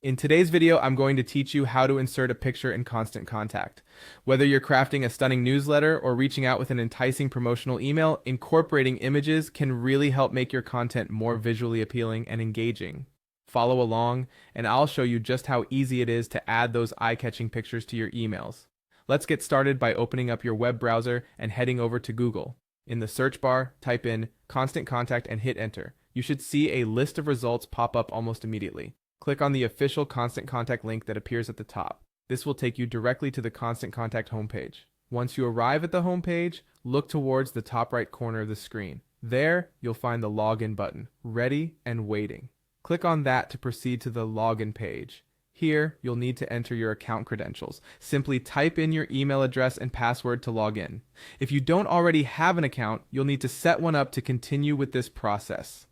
In today's video, I'm going to teach you how to insert a picture in Constant Contact. Whether you're crafting a stunning newsletter or reaching out with an enticing promotional email, incorporating images can really help make your content more visually appealing and engaging. Follow along, and I'll show you just how easy it is to add those eye-catching pictures to your emails. Let's get started by opening up your web browser and heading over to Google. In the search bar, type in Constant Contact and hit enter. You should see a list of results pop up almost immediately. Click on the official Constant Contact link that appears at the top. This will take you directly to the Constant Contact homepage. Once you arrive at the homepage, look towards the top right corner of the screen. There, you'll find the Login button, ready and waiting. Click on that to proceed to the Login page. Here, you'll need to enter your account credentials. Simply type in your email address and password to log in. If you don't already have an account, you'll need to set one up to continue with this process.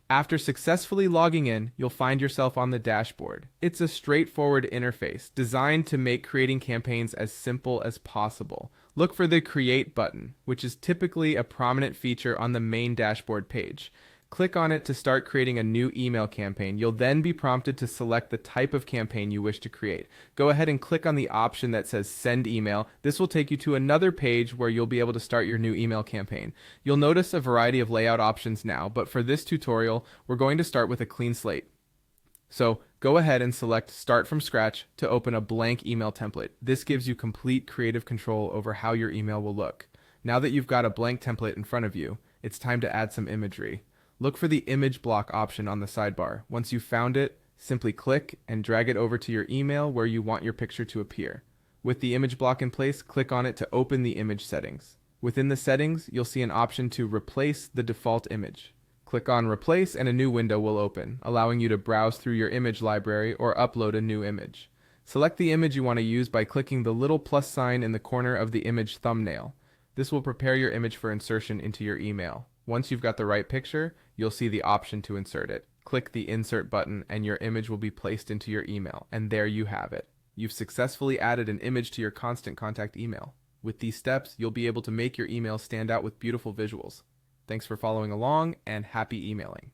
After successfully logging in, you'll find yourself on the dashboard. It's a straightforward interface designed to make creating campaigns as simple as possible. Look for the Create button, which is typically a prominent feature on the main dashboard page. Click on it to start creating a new email campaign. You'll then be prompted to select the type of campaign you wish to create. Go ahead and click on the option that says Send Email. This will take you to another page where you'll be able to start your new email campaign. You'll notice a variety of layout options now, but for this tutorial, we're going to start with a clean slate. So go ahead and select Start from Scratch to open a blank email template. This gives you complete creative control over how your email will look. Now that you've got a blank template in front of you, it's time to add some imagery. Look for the image block option on the sidebar. Once you've found it, simply click and drag it over to your email where you want your picture to appear. With the image block in place, click on it to open the image settings. Within the settings, you'll see an option to replace the default image. Click on Replace and a new window will open, allowing you to browse through your image library or upload a new image. Select the image you want to use by clicking the little plus sign in the corner of the image thumbnail. This will prepare your image for insertion into your email. Once you've got the right picture, you'll see the option to insert it. Click the Insert button and your image will be placed into your email, and there you have it. You've successfully added an image to your Constant Contact email. With these steps, you'll be able to make your email stand out with beautiful visuals. Thanks for following along, and happy emailing.